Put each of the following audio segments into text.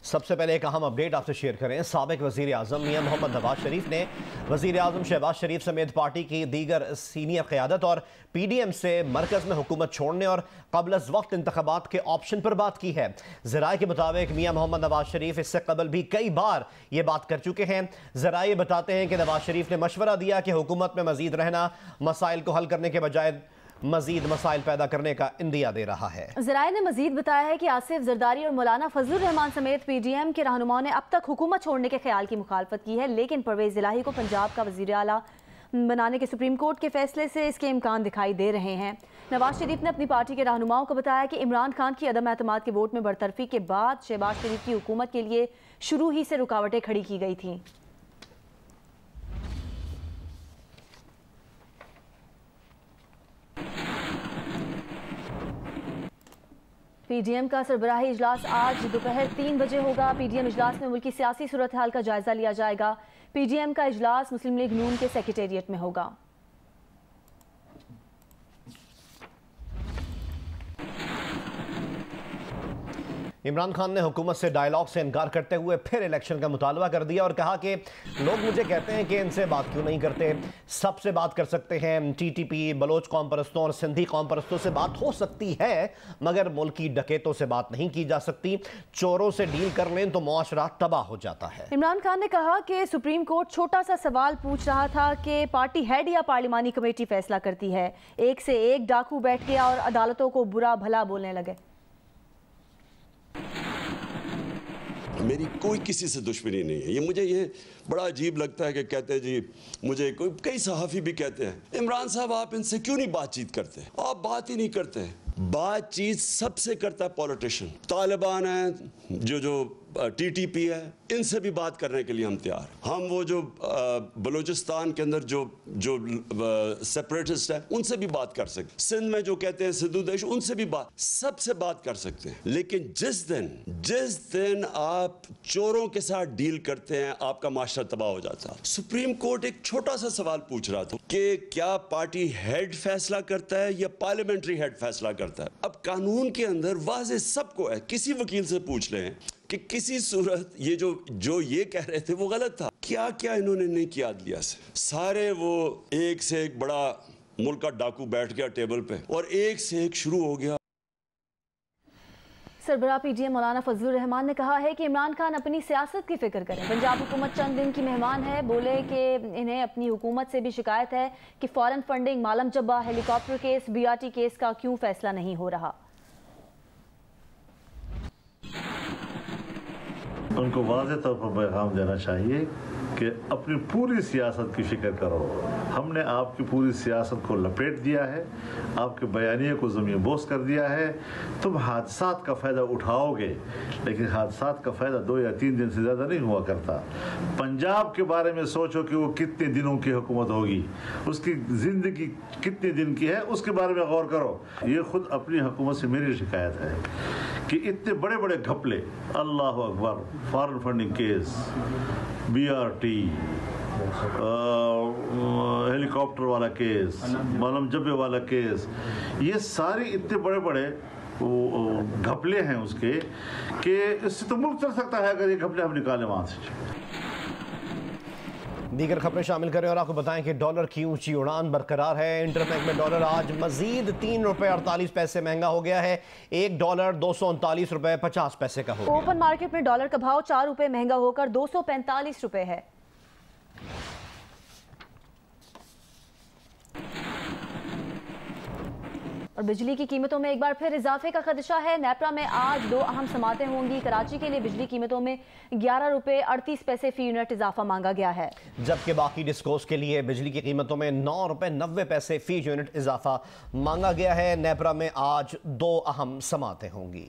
सबसे पहले एक अहम अपडेट आपसे शेयर करें। साबिक वज़ीर आज़म मियां मोहम्मद नवाज शरीफ ने वज़ीर आज़म शहबाज शरीफ समेत पार्टी की दीगर सीनियर क़यादत और PDM से मरकज़ में हुकूमत छोड़ने और क़ब्ल वक्त इंतख़ाबात के ऑप्शन पर बात की है। ज़राए के मुताबिक मियां मोहम्मद नवाज शरीफ इससे कबल भी कई बार ये बात कर चुके हैं। ज़राए बताते हैं कि नवाज शरीफ ने मशवरा दिया कि हुकूमत में मज़ीद रहना मसाइल को हल करने के बजाय मजीद मसाइल पैदा करने का इंदिया दे रहा है। ज़राए ने मजीद बताया है कि आसिफ जरदारी और मौलाना फजलुर रहमान समेत PDM के रहनुमाओं ने अब तक हुकूमत छोड़ने के ख्याल की मुखालफत की है, लेकिन परवेज़ इलाही को पंजाब का वज़ीर आला बनाने के सुप्रीम कोर्ट के फैसले से इसके इम्कान दिखाई दे रहे हैं। नवाज शरीफ ने अपनी पार्टी के रहनुमाओं को बताया कि इमरान खान की अदम एतमाद के वोट में बरतरफी के बाद शहबाज शरीफ की हुकूमत के लिए शुरू ही से रुकावटें खड़ी की गई थी। PDM का सरबराही इजलास आज दोपहर 3 बजे होगा। PDM इजलास में मुल्क की सियासी सूरत हाल का जायजा लिया जाएगा। PDM का इजलास मुस्लिम लीग नून के सेक्रेटेरिएट में होगा। इमरान खान ने हुकूमत से डायलॉग से इनकार करते हुए फिर इलेक्शन का मुतालबा कर दिया और कहा कि लोग मुझे कहते हैं कि इनसे बात क्यों नहीं करते, सबसे बात कर सकते हैं। TTP, बलोच कौम परस्तों और सिंधी कौम परस्तों से बात हो सकती है, मगर मुल्की डकैतों से बात नहीं की जा सकती। चोरों से डील कर लें तो मुआशरा तबाह हो जाता है। इमरान खान ने कहा कि सुप्रीम कोर्ट छोटा सा सवाल पूछ रहा था कि पार्टी हेड या पार्लिमानी कमेटी फैसला करती है। एक से एक डाकू बैठ गया और अदालतों को बुरा भला बोलने लगे। मेरी कोई किसी से दुश्मनी नहीं है। मुझे बड़ा अजीब लगता है कि कहते हैं जी, मुझे कई सहाफ़ी भी कहते हैं इमरान साहब आप इनसे क्यों नहीं बातचीत करते, आप बात ही नहीं करते। बातचीत सबसे करता है पॉलिटिशियन। तालिबान है, जो TTP है, इनसे भी बात करने के लिए हम तैयार। हम वो जो बलूचिस्तान के अंदर जो सेपरेटिस्ट है उनसे भी बात कर सकते। सिंध में जो कहते हैं सिद्धू देश, उनसे भी सबसे बात कर सकते हैं। लेकिन जिस दिन आप चोरों के साथ डील करते हैं आपका माशरा तबाह हो जाता है। सुप्रीम कोर्ट एक छोटा सा सवाल पूछ रहा था कि क्या पार्टी हेड फैसला करता है या पार्लियामेंट्री हेड फैसला करता है। अब कानून के अंदर वाज़ेह सबको है, किसी वकील से पूछ लें कि किसी सूरत ये जो ये कह रहे थे वो गलत था। क्या क्या इन्होंने नहीं किया अदलिया से। सारे वो एक से एक बड़ा मुल्क का डाकू बैठ गया टेबल पे और एक से एक शुरू हो गया। सरबराह PDM मौलाना फजलुर रहमान ने कहा है कि इमरान खान अपनी सियासत की फिक्र करें। पंजाब हुकूमत चंद दिन की मेहमान है। बोले कि इन्हें अपनी हुकूमत से भी शिकायत है कि फॉरेन फंडिंग, मालम जब्बा, हेलीकॉप्टर केस, BRT केस का क्यों फैसला नहीं हो रहा। उनको वाज़ेह तौर पर पैगाम देना चाहिए कि अपनी पूरी सियासत की फिक्र करो। हमने आपकी पूरी सियासत को लपेट दिया है, आपके बयानिए को ज़मीन बोस कर दिया है। तुम हादसात का फ़ायदा उठाओगे, लेकिन हादसात का फ़ायदा 2 या 3 दिन से ज़्यादा नहीं हुआ करता। पंजाब के बारे में सोचो कि वो कितने दिनों की हुकूमत होगी, उसकी ज़िंदगी कितने दिन की है, उसके बारे में गौर करो। ये ख़ुद अपनी हुकूमत से मेरी शिकायत है कि इतने बड़े बड़े घपले, अल्लाह अकबर, foreign funding case, BRT, helicopter वाला केस, मालम जब्बे वाला केस, ये सारे इतने बड़े बड़े घपले हैं उसके कि इससे तो मुल्क चल सकता है अगर ये घपले हम निकालें वहाँ से। दीगर खबरें शामिल करें और आपको बताएं कि डॉलर की ऊंची उड़ान बरकरार है। इंटरबैंक में डॉलर आज मजीद 3 रुपए 48 पैसे महंगा हो गया है। $1 239 रुपए 50 पैसे का हो गया। ओपन मार्केट में डॉलर का भाव 4 रुपए महंगा होकर 245 रुपए है। और बिजली की कीमतों में एक बार फिर इजाफे का खदशा है। नेपरा में आज 2 अहम समातें होंगी। कराची के लिए बिजली कीमतों में 11 रुपए 38 पैसे फी यूनिट इजाफा मांगा गया है, जबकि बाकी डिस्कोस के लिए बिजली की कीमतों में 9 रुपए 90 पैसे फी यूनिट इजाफा मांगा गया है। नेपरा में आज 2 अहम समातें होंगी।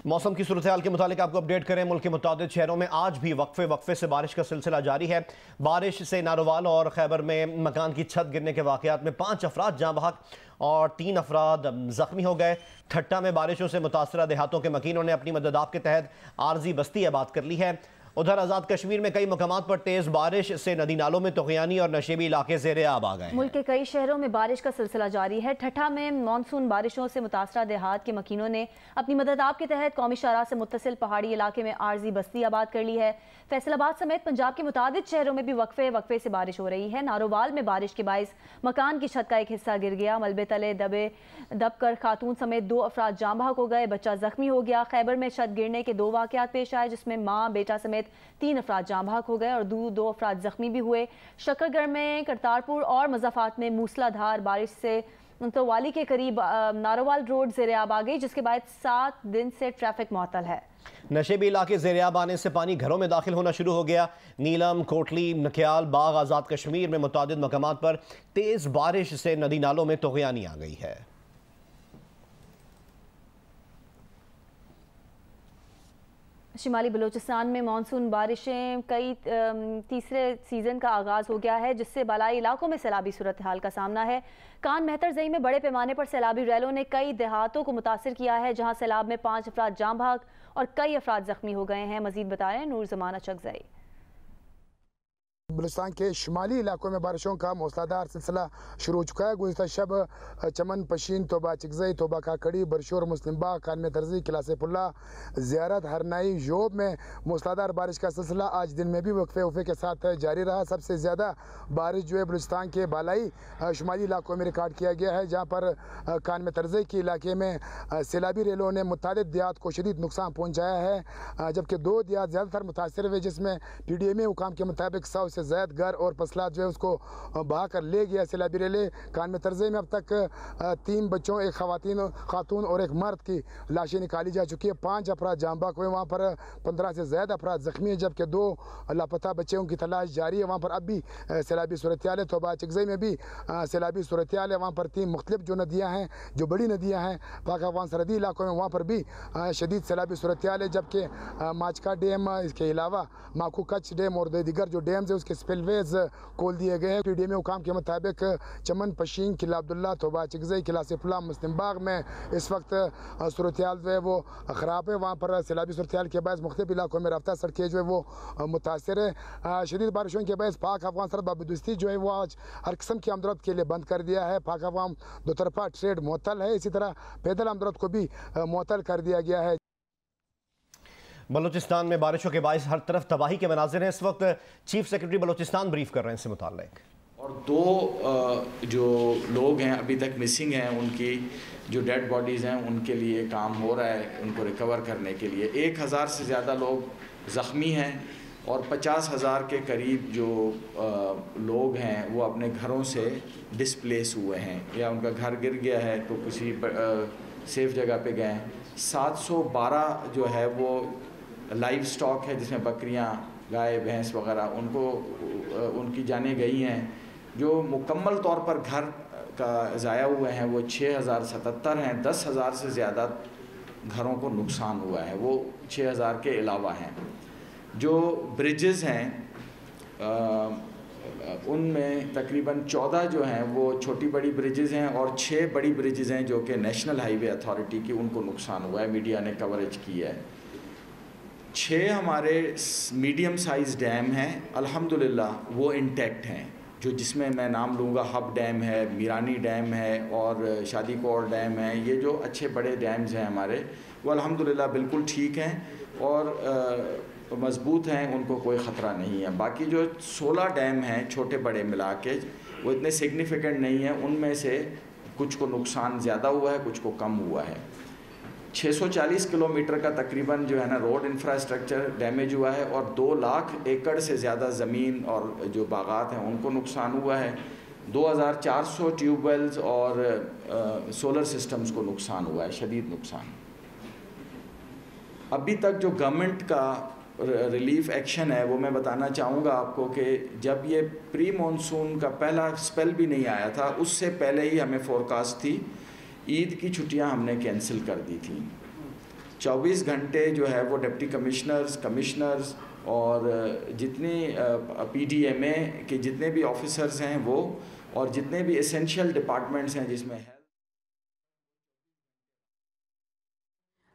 मौसम की सूरत हाल के मुतालिक आपको अपडेट करें। मुल्क के मुताबिक शहरों में आज भी वक्फे से बारिश का सिलसिला जारी है। बारिश से नारोवाल और खैबर में मकान की छत गिरने के वाक़यात में 5 अफराद जाँ बहक और 3 अफराद जख्मी हो गए। ठट्टा में बारिशों से मुतासरा देहातों के मकीनों ने अपनी मदद आप के तहत आर्जी बस्ती आबाद कर ली है। उधर आज़ाद कश्मीर में कई मकामात पर तेज बारिश से नदी नालों में तुग़यानी और नशेबी इलाके ज़ेरे आब आ गए। मुल्क के कई शहरों में बारिश का सिलसिला जारी है। ठट्ठा में मानसून बारिशों से मुतासरा देहात के मकीनों ने अपनी मदद आप के तहत कौमी शाहराह से मुत्तसिल पहाड़ी इलाके में आर्जी बस्ती आबाद कर ली है। फैसलाबाद समेत पंजाब के मुतादिद शहरों में भी वक्फे से बारिश हो रही है। नारोवाल में बारिश के बाइस मकान की छत का एक हिस्सा गिर गया। मलबे तले दबकर खातून समेत 2 अफराद जाँ बहक हो गए, बच्चा जख्मी हो गया। खैबर में छत गिरने के 2 वाक़यात पेश आए जिसमें माँ बेटा समेत 3 अफराद जाँ बहक हो गए और 2 अफराद जख्मी भी हुए। शकरगढ़ में करतारपुर और मज़ाफ़ात में मूसलाधार बारिश से तो वाली के करीब नारोवाल रोड ज़ेरे आब आ गई, जिसके बाद 7 दिन से ट्रैफिक मुअत्तल है। नशेबी इलाके ज़ेरे आब आने से पानी घरों में दाखिल होना शुरू हो गया। नीलम, कोटली, नख्याल, बाग, आज़ाद कश्मीर में मुतादिद मकामात पर तेज़ बारिश से नदी नालों में तुग़यानी आ गई है। शिमाली बलूचिस्तान में मानसून बारिशें कई तीसरे सीज़न का आगाज़ हो गया है, जिससे बालाई इलाकों में सैलाबी सूरत हाल का सामना है। कान मेहतर ज़ई में बड़े पैमाने पर सैलाबी रैलों ने कई देहातों को मुतासिर किया है, जहां सैलाब में 5 अफराद जाँ बहक और कई अफराद जख्मी हो गए हैं। मजीद बता रहे हैं नूर जमाना चकज़ई। बलूचिस्तान के शुमाली इलाकों में बारिशों का मौसलाधार सिलसिला शुरू हो चुका है। गुज़िश्ता शब चमन, पशीन, तोबा चिकज़ई, तोबा काकड़ी, बरशोर, मुस्लिम बाग, कानमे तरजी, किलासेपुल्ला, ज़ियारत, हरनाई, योब में मौसलाधार बारिश का सिलसिला आज दिन में भी वक्फे के साथ जारी रहा। सबसे ज़्यादा बारिश जो है बलूचिस्तान के बालाई शुमाली इलाकों में रिकॉर्ड किया गया है, जहाँ पर कानमे तरजी के इलाके में सैलाबी रेलों ने मुतादिद देहात को शदीद नुकसान पहुँचाया है, जबकि 2 देहात ज़्यादातर मुतासर हुए, जिसमें PDMA हुकाम के मुताबिक 100 से ज़्यादा घर और फसलात जो है उसको बहा कर ले गया सैलाबी रेले। कानमे तरजे में अब तक 3 बच्चों, एक खातून और एक मर्द की लाशें निकाली जा चुकी है। 5 अफराद जाँ बहक हुए, वहाँ पर 15 से ज़्यादा अफराद ज़ख्मी हैं, जबकि 2 लापता बच्चों की तलाश जारी है। वहाँ पर अब भी सैलाबी सूरत हाल है। तोबा चिकज़ई में भी सैलाबी सूरत हाल है। वहाँ पर 3 मुख्तलिफ जो नदियाँ हैं, जो बड़ी नदियाँ हैं पाक अफगान सरहदी इलाकों में, वहाँ पर भी शदीद सैलाबी सूरत हाल है, जबकि माचका डैम, इसके अलावा माकू कच्छ डैम और दीगर जो डैम्स है उसके स्पिलवेज खोल दिए गए हैं। PDMA हुकाम के मुताबिक चमन, पशीन, किला अब्दुल्ला, तोबा चिकज़ई, किला सेफुल्ला, मुस्लिम बाग में इस वक्त सूरत हाल जो है वो ख़राब है। वहाँ पर सैलाबी सूरत हाल के बाद मुख्तलिफ इलाकों में रफ्ता सड़कें जो है वो मुतासर है। शदीद बारिशों के बाद पाक अफगान सरहद बाबदुस्ती जो है वो आज हर किस्म की आमदरफ्त के लिए बंद कर दिया है। पाक अफगान 2 तरफा ट्रेड मुअत्तल है, इसी तरह पैदल आमदरफ्त को भी मुअत्तल कर दिया गया है। बलूचिस्तान में बारिशों के बायस हर तरफ तबाही के मनाजिर हैं। इस वक्त चीफ सेक्रेटरी बलूचिस्तान ब्रीफ कर रहे हैं इससे मुताल्लिक। और 2 जो लोग हैं अभी तक मिसिंग हैं, उनकी जो डेड बॉडीज़ हैं उनके लिए काम हो रहा है, उनको रिकवर करने के लिए। 1000 से ज़्यादा लोग ज़ख्मी हैं और 50,000 के करीब जो लोग हैं वो अपने घरों से डिस्प्लेस हुए हैं, या उनका घर गिर गया है तो किसी सेफ जगह पे गए हैं। 712 जो है वो लाइव स्टॉक है, जिसमें बकरियां, गाय, भैंस वगैरह, उनकी जानें गई हैं। जो मुकम्मल तौर पर घर का ज़ाया हुए हैं वो 6077 हैं। 10,000 से ज़्यादा घरों को नुकसान हुआ है, वो 6000 के अलावा हैं। जो ब्रिजेज़ हैं उनमें तकरीबन 14 जो हैं वो छोटी बड़ी ब्रिजेज़ हैं और 6 बड़ी ब्रिजेज़ हैं जो कि नेशनल हाईवे अथॉरिटी की, उनको नुकसान हुआ है, मीडिया ने कवरेज की है। 6 हमारे मीडियम साइज़ डैम हैं, अल्हम्दुलिल्लाह वो इंटैक्ट हैं, जो जिसमें मैं नाम लूँगा हब डैम है, मीरानी डैम है और शादी कोर डैम है। ये जो अच्छे बड़े डैम्स हैं हमारे, वो अल्हम्दुलिल्लाह बिल्कुल ठीक हैं और मज़बूत हैं, उनको कोई ख़तरा नहीं है। बाकी जो 16 डैम हैं छोटे बड़े मिला के, वो इतने सिग्निफिकेंट नहीं हैं। उनमें से कुछ को नुकसान ज़्यादा हुआ है, कुछ को कम हुआ है। 640 किलोमीटर का तकरीबन जो है ना रोड इंफ्रास्ट्रक्चर डैमेज हुआ है और 2 लाख एकड़ से ज़्यादा ज़मीन और जो बागात हैं उनको नुकसान हुआ है। 2400 ट्यूबवेल्स और सोलर सिस्टम्स को नुकसान हुआ है, शदीद नुकसान। अभी तक जो गवर्नमेंट का रिलीफ एक्शन है वो मैं बताना चाहूँगा आपको कि जब ये प्री मॉनसून का पहला स्पेल भी नहीं आया था, उससे पहले ही हमें फोरकास्ट थी, ईद की छुट्टियां हमने कैंसिल कर दी थी। 24 घंटे जो है वो डिप्टी कमिश्नर्स और जितनी PDMA के जितने भी ऑफिसर्स हैं वो, और जितने भी एसेंशियल डिपार्टमेंट्स हैं जिसमें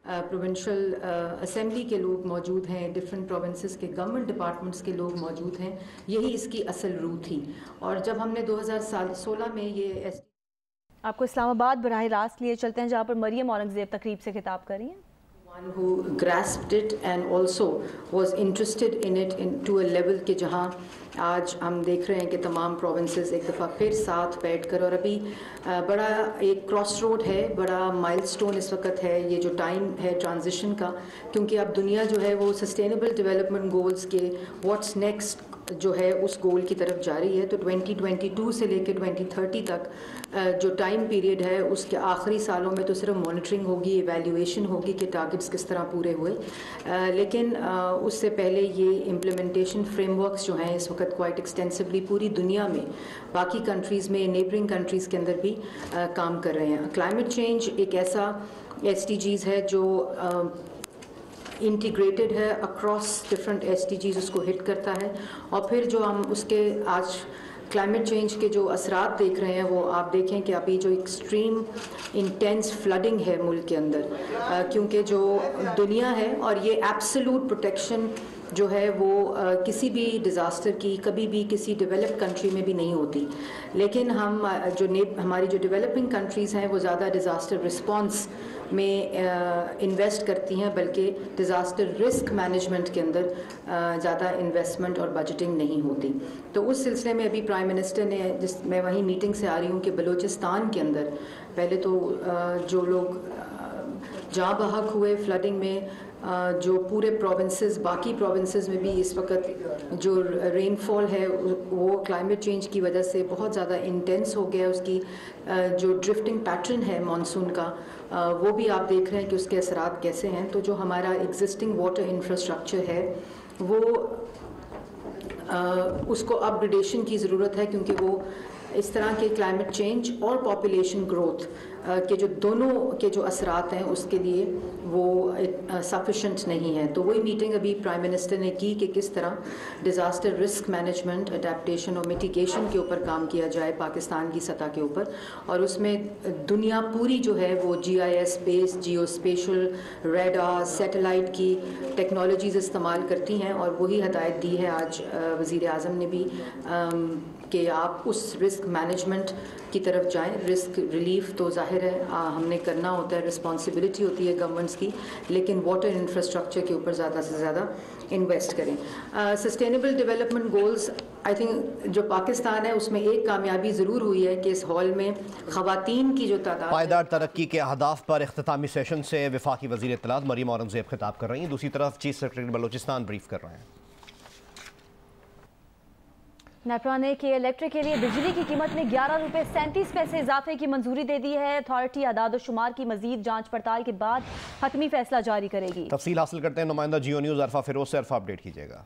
प्रोविंशियल असेंबली के लोग मौजूद हैं, डिफरेंट प्रोविंसेस के गवर्नमेंट डिपार्टमेंट्स के लोग मौजूद हैं। यही इसकी असल रूह थी। और जब हमने 2016 में ये आपको इस्लामाबाद बराह रास्त लिए चलते हैं, जहाँ पर मरियम औरंगज़ेब तकरीब से खिताब कर रही हैं। One who grasped it and also was interested in it to a level कि जहाँ आज हम देख रहे हैं कि तमाम प्रोविंसेस एक दफ़ा फिर साथ बैठकर, और अभी बड़ा एक क्रॉस रोड है, बड़ा माइलस्टोन इस वक्त है, ये जो टाइम है ट्रांजिशन का, क्योंकि अब दुनिया जो है वो सस्टेनेबल डेवलपमेंट गोल्स के व्हाट्स नेक्स्ट जो है उस गोल की तरफ जा रही है। तो 2022 से लेकर 2030 तक जो टाइम पीरियड है उसके आखिरी सालों में तो सिर्फ मॉनिटरिंग होगी, इवैल्यूएशन होगी कि टारगेट्स किस तरह पूरे हुए, लेकिन उससे पहले ये इम्प्लीमेंटेशन फ्रेमवर्क्स जो हैं इस वक्त क्वाइट एक्सटेंसिवली पूरी दुनिया में बाकी कंट्रीज़ में, नेबरिंग कंट्रीज़ के अंदर भी काम कर रहे हैं। क्लाइमेट चेंज एक ऐसा SDGs है जो इंटीग्रेटेड है अक्रॉस डिफरेंट SDGs, उसको हिट करता है। और फिर जो हम उसके आज क्लाइमेट चेंज के जो असरात देख रहे हैं वो आप देखें कि अभी जो एक्सट्रीम इंटेंस फ्लडिंग है मुल्क के अंदर, क्योंकि जो दुनिया है और ये एब्सोल्यूट प्रोटेक्शन जो है वो किसी भी डिज़ास्टर की कभी भी किसी डेवलप्ड कंट्री में भी नहीं होती, लेकिन हम हमारी जो डेवलपिंग कंट्रीज़ हैं वो ज़्यादा डिज़ास्टर रिस्पॉन्स में इन्वेस्ट करती हैं, बल्कि डिज़ास्टर रिस्क मैनेजमेंट के अंदर ज़्यादा इन्वेस्टमेंट और बजटिंग नहीं होती। तो उस सिलसिले में अभी प्राइम मिनिस्टर ने, मैं वहीं मीटिंग से आ रही हूँ, कि बलूचिस्तान के अंदर पहले तो जो लोग जाँ बहक हुए फ्लडिंग में, जो पूरे प्रोविंसेस, बाकी प्रोविंसेस में भी इस वक्त जो रेनफॉल है वो क्लाइमेट चेंज की वजह से बहुत ज़्यादा इंटेंस हो गया। उसकी जो ड्रिफ्टिंग पैटर्न है मानसून का, वो भी आप देख रहे हैं कि उसके असरात कैसे हैं। तो जो हमारा एग्जिस्टिंग वाटर इंफ्रास्ट्रक्चर है वो उसको अपग्रेडेशन की ज़रूरत है, क्योंकि वो इस तरह के क्लाइमेट चेंज और पॉपुलेशन ग्रोथ के जो दोनों के जो असरात हैं उसके लिए वो सफिशेंट नहीं है। तो वही मीटिंग अभी प्राइम मिनिस्टर ने की कि किस तरह डिज़ास्टर रिस्क मैनेजमेंट, अडेप्टेशन और मिटिगेशन के ऊपर काम किया जाए पाकिस्तान की सतह के ऊपर, और उसमें दुनिया पूरी जो है वो GIS बेस्ड, जियो स्पेशल, रेडार, सैटेलाइट की टेक्नोलॉजीज़ इस्तेमाल करती हैं। और वही हदायत दी है आज वज़ीर आज़म ने भी कि आप उस रिस्क मैनेजमेंट की तरफ जाएं। रिस्क रिलीफ तो जाहिर है हमने करना होता है, रिस्पॉन्सिबिलिटी होती है गवर्नमेंट्स की, लेकिन वाटर इंफ्रास्ट्रक्चर के ऊपर ज़्यादा से ज़्यादा इन्वेस्ट करें। Sustainable development goals, I think जो पाकिस्तान है उसमें एक कामयाबी ज़रूर हुई है कि इस हॉल में ख़वातीन की जो तादाद, पायदार तरक्की के अहदाफ पर इख्तितामी सेशन से वफाकी वज़ीर इत्तलात मरियम औरंगज़ेब खिताब कर रही हैं। दूसरी तरफ चीफ सेक्रेटरी बलोचिस्तान ब्रीफ कर रहे हैं। नेपरा ने के इलेक्ट्रिक के लिए बिजली की कीमत में 11 रुपये 37 पैसे इजाफे की मंजूरी दे दी है। अथॉरिटी आदाद शुमार की मजीद जांच पड़ताल के बाद हतमी फैसला जारी करेगी। तफसील हासिल करते हैं नुमाइंदा जियो न्यूज़ अरफा फिरोज से। अरफा, अपडेट कीजिएगा।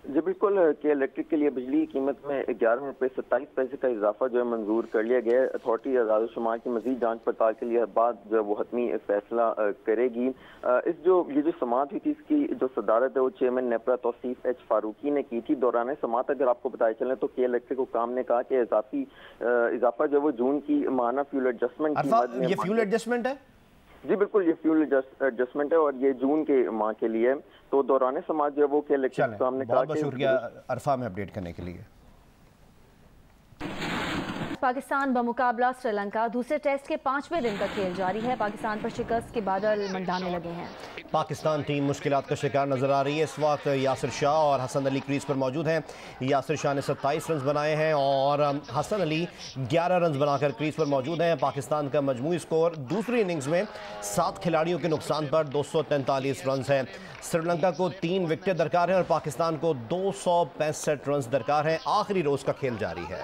जी बिल्कुल, के इलेक्ट्रिक के लिए बिजली की कीमत में 11 रुपये 27 पैसे का इजाफा जो है मंजूर कर लिया गया है। अथॉरिटी आदाद शुमार की मजीद जांच पड़ताल के लिए बाद जो है वो हतमी फैसला करेगी। ये जो समाअत हुई थी इसकी जो सदारत है वो चेयरमैन नेपरा तौसीफ H फारूकी ने की थी। दौरान समाअत अगर आपको बताया चले तो के इलेक्ट्रिक हुकाम ने कहा कि इजाफा जो है वो जून की माहाना फ्यूल एडजस्टमेंट की मद में, ये फ्यूल एडजस्टमेंट है? जी बिल्कुल, ये फ्यूल एडजस्टमेंट है और ये जून के माह के लिए। तो दौरान समाज जो है वो के इलेक्ट्रिक सामने कहा। बहुत शुक्रिया अरफा में अपडेट करने के लिए। पाकिस्तान बमुकाबला श्रीलंका दूसरे टेस्ट के 5वें दिन का खेल जारी है। पाकिस्तान पर शिकस्त के बादल मंडाने लगे हैं। पाकिस्तान टीम मुश्किलात का शिकार नजर आ रही है। इस वक्त यासिर शाह और हसन अली क्रीज पर मौजूद हैं। यासिर शाह ने 27 रन बनाए हैं और हसन अली 11 रन बनाकर क्रीज पर मौजूद हैं। पाकिस्तान का मजमूई स्कोर दूसरी इनिंग्स में 7 खिलाड़ियों के नुकसान पर 243 रन है। श्रीलंका को 3 विकेटें दरकार हैं और पाकिस्तान को 265 रन दरकार हैं। आखिरी रोज का खेल जारी है।